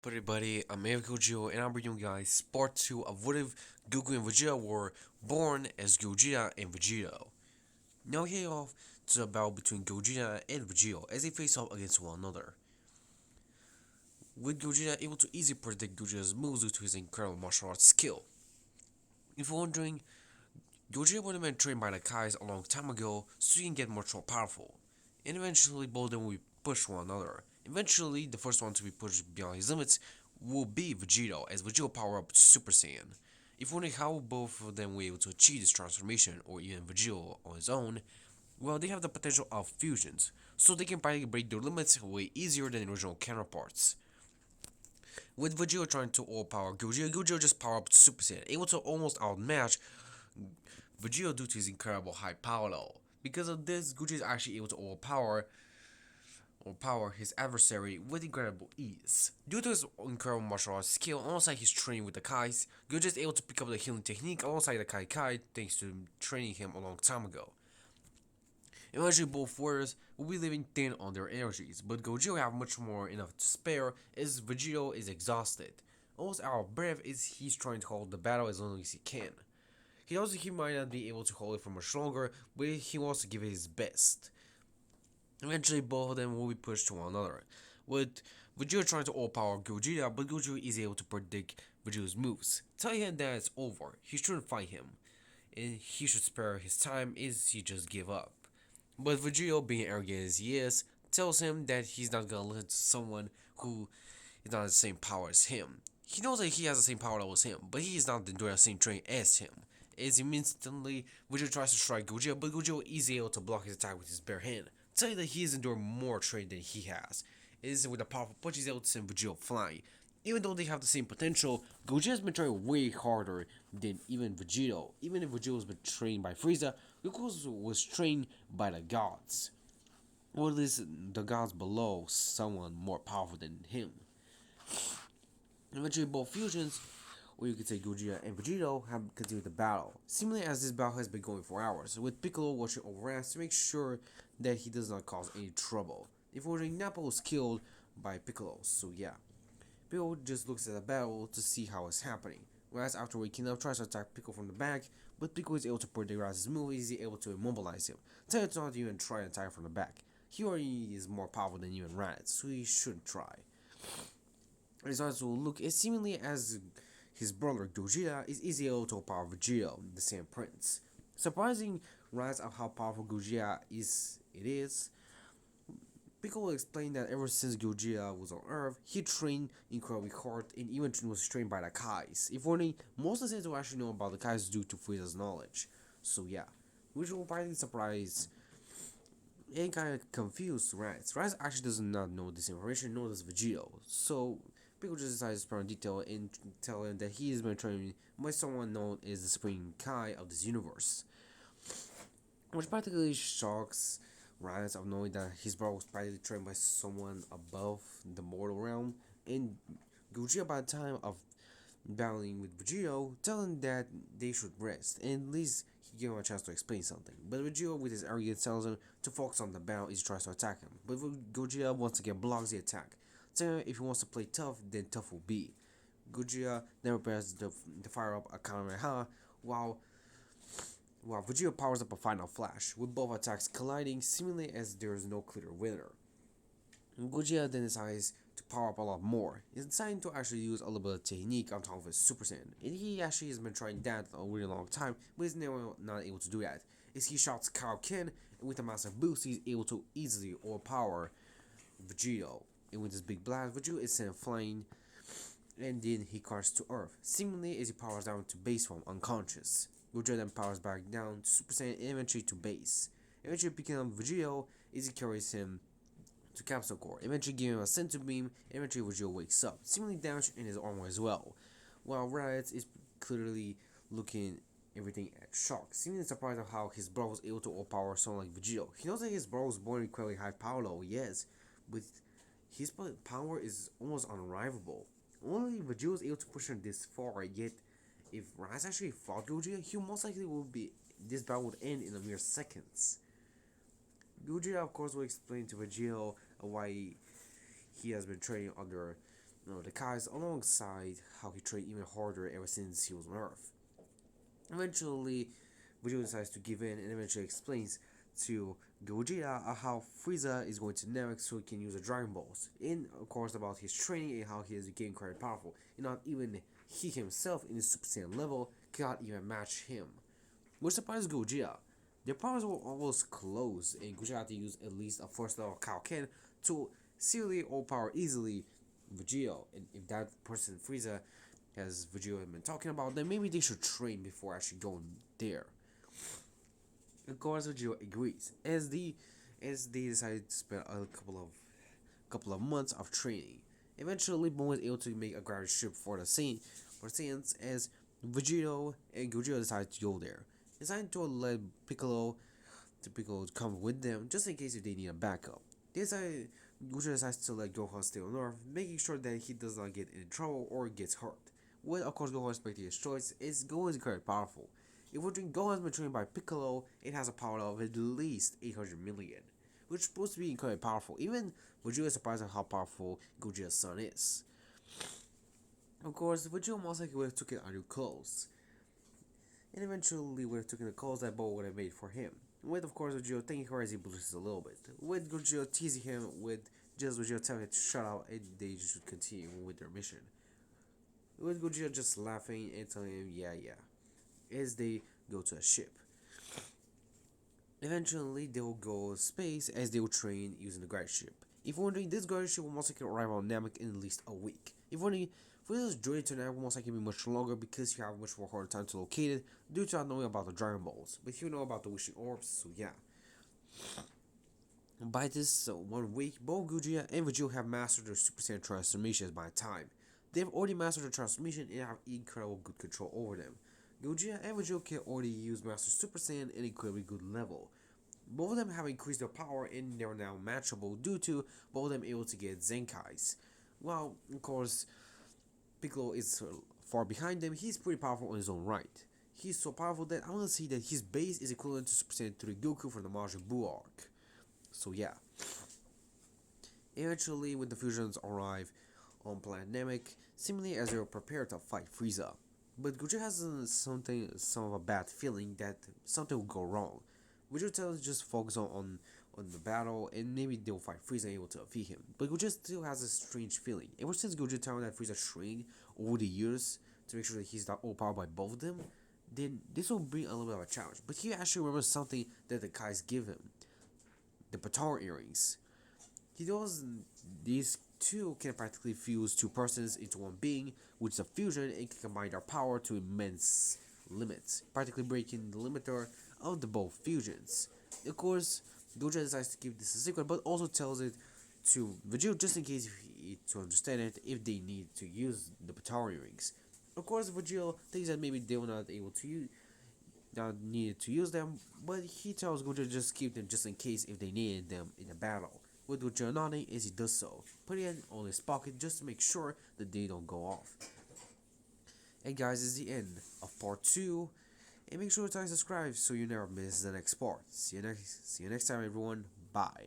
Everybody, I'm Gogeta and I'm bringing you guys part 2 of what if Goku and Vegeta were born as Gogeta and Vegito. Now we head off to the battle between Gogeta and Vegito as they face off against one another. With Gogeta able to easily predict Gogeta's moves due to his incredible martial arts skill. If you're wondering, Gogeta would have been trained by the Kais a long time ago so he can get much more powerful. And eventually both of them will push one another. Eventually, the first one to be pushed beyond his limits will be Vegito, as Vegito power up to Super Saiyan. If wondering how both of them were able to achieve this transformation, or even Vegito on his own, well, they have the potential of fusions, so they can practically break their limits way easier than the original counterparts. With Vegito trying to overpower Gogeta, Gogeta just power up to Super Saiyan, able to almost outmatch Vegito due to his incredible high power level. Because of this, Gogeta is actually able to overpower his adversary with incredible ease. Due to his incredible martial arts skill, alongside his training with the Kais, Gogeta is able to pick up the healing technique alongside the Kai thanks to training him a long time ago. Eventually, both warriors will be living thin on their energies, but Gogeta will have much more enough to spare as Vegito is exhausted. Almost out of breath as he's trying to hold the battle as long as he can. He might not be able to hold it for much longer, but he wants to give it his best. Eventually, both of them will be pushed to one another, with Vegeta trying to overpower Gogeta, but Gogeta is able to predict Vegeta's moves, telling him that it's over, he shouldn't fight him, and he should spare his time as he just give up. But Vegeta, being arrogant as he is, tells him that he's not gonna listen to someone who is not the same power as him. He knows that he has the same power level as him, but he is not doing the same training as him. As instantly, Vegeta tries to strike Gogeta, but Gogeta is able to block his attack with his bare hand, telling that he is enduring more training than he has. It is with a powerful punch he's able to send Vegeta flying. Even though they have the same potential, Gogeta has been training way harder than even Vegito. Even if Vegito has been trained by Frieza, Goku was trained by the gods. Or at least the gods below someone more powerful than him. Eventually, both fusions, or you could say Gogeta and Vegito, have continued the battle. Seemingly as this battle has been going for hours, with Piccolo watching over us to make sure that he does not cause any trouble. Unfortunately, Nappa was killed by Piccolo, so yeah. Piccolo just looks at the battle to see how it's happening. Whereas after waking up, tries to attack Piccolo from the back, but Piccolo is able to predict Raz's move, is able to immobilize him. Tell him not to even try to attack from the back. He already is more powerful than even Raz, so he shouldn't try. His eyes will look as seemingly as his brother Gogeta is easily able to overpower Vegeta, the same prince. Surprising Raz of how powerful Gogeta is, Piccolo explained that ever since Gogeta was on Earth, he trained incredibly hard and even was trained by the Kais. If only most of the Saiyans will actually know about the Kais due to Frieza's knowledge. So yeah, which will probably surprise and kind of confused Raz. Raz actually does not know this information, nor does Vegito. So Piccolo just decides to spare in detail and tell him that he has been trained by someone known as the Supreme Kai of this universe. Which practically shocks Raz of knowing that his brother was practically trained by someone above the mortal realm. And Gogeta, by the time of battling with Vegito, telling that they should rest, and at least he gave him a chance to explain something. But Vegito, with his arrogance, tells him to focus on the battle as he tries to attack him. But Gogeta once again blocks the attack, telling him if he wants to play tough, then tough will be. Gogeta then prepares to fire up a Kamehameha, while Vegeta powers up a final flash, with both attacks colliding seemingly as there is no clear winner. Gogeta then decides to power up a lot more. He's deciding to actually use a little bit of technique on top of his Super Saiyan. And he actually has been trying that a really long time, but he's never not able to do that. As he shouts Kaioken, and with a massive boost, he's able to easily overpower Vegito. And with his big blast, Vegito is sent flying, and then he crashes to Earth, seemingly as he powers down to base form unconscious. Gogeta then powers back down to Super Saiyan and eventually to base. Eventually picking up Vegito as he carries him to Capsule Core, eventually giving him a Senzu Beam, and eventually Vegito wakes up, seemingly damaged in his armor as well. While Raditz is clearly looking everything at shock, seemingly surprised at how his brother was able to overpower someone like Vegito. He knows that his brother was born incredibly high power level, yes, but his power is almost unrivalable. Only Vegito was able to push him this far, yet if Raditz actually fought Gogeta, he most likely would be this battle would end in a mere seconds. Gogeta, of course, will explain to Vegito why he has been training under the Kai's alongside how he trained even harder ever since he was on Earth. Eventually, Vegeta decides to give in and eventually explains to Gogeta how Frieza is going to Namek so he can use the Dragon Balls. And of course about his training and how he is getting quite powerful. And not even he himself in his Super Saiyan level cannot even match him. Which surprised Gogeta. Their powers were almost close and Gogeta had to use at least a first level Kaioken to seriously overpower easily Vegeta. And if that person Frieza as Vegeta had been talking about, then maybe they should train before actually going there. Of course, Vegeta agrees, as they decide to spend a couple of months of training. Eventually, Bulma was able to make a gravity ship for the Saiyans as Vegito and Gogeta decided to go there. Decided to let Piccolo come with them just in case if they need a backup. They decided Gogeta decides to let Gohan stay on Earth, making sure that he does not get in trouble or gets hurt. Well, of course, Gohan respecting his choice, Gohan is very powerful. If we're doing Gohan has been trained by Piccolo, it has a power of at least 800 million, which is supposed to be incredibly powerful. Even Vegeta is surprised at how powerful Gogeta's son is. Of course, Vegeta most likely would have taken a new clothes, and eventually would have taken the clothes that Bo would have made for him. With, of course, Vegeta thinking her as he blushes a little bit. With Gogeta teasing him, with just Vegeta telling him to shut up and they should continue with their mission. With Gogeta just laughing and telling him, yeah, as they go to a ship. Eventually, they will go space as they will train using the guide ship. If you're wondering, this guide ship will most likely arrive on Namek in at least a week. If you're wondering, for this journey to Namek will most likely be much longer because you have much more harder time to locate it due to not knowing about the Dragon Balls. But you know about the wishing orbs, so yeah. By this 1 week, both Gogeta and Vegeta have mastered their Super Saiyan transformations by time. They have already mastered the transformation and have incredible good control over them. Gogeta and Vegeta can already use Master Super Saiyan at an incredibly good level. Both of them have increased their power and they are now matchable due to both of them able to get Zenkais. Well, of course, Piccolo is far behind them. He's pretty powerful on his own right. He's so powerful that I want to see that his base is equivalent to Super Saiyan 3 Goku from the Majin Buu arc. So yeah. Eventually, when the fusions arrive on planet Namek, seemingly as they are prepared to fight Frieza. But Gogeta has some of a bad feeling that something will go wrong. Vegeta tells just focus on the battle and maybe they'll fight Frieza and able to defeat him. But Gogeta still has a strange feeling. Ever since Gogeta told him that Frieza trained over the years to make sure that he's not overpowered by both of them, then this will bring a little bit of a challenge. But he actually remembers something that the guys give him. The Patar earrings. He knows these two can practically fuse two persons into one being, which is a fusion and can combine their power to immense limits, practically breaking the limiter of the both fusions. Of course, Gogeta decides to keep this a secret, but also tells it to Vegeta just in case to understand it if they need to use the Patar earrings. Of course, Vegeta thinks that maybe they were not able to use, not needed to use them, but he tells Gogeta just keep them just in case if they needed them in a battle. With Gogeta nodding as he does so, putting it on his pocket just to make sure that they don't go off. And guys, this is the end of part 2. And make sure to subscribe so you never miss the next part. See you next time, everyone. Bye.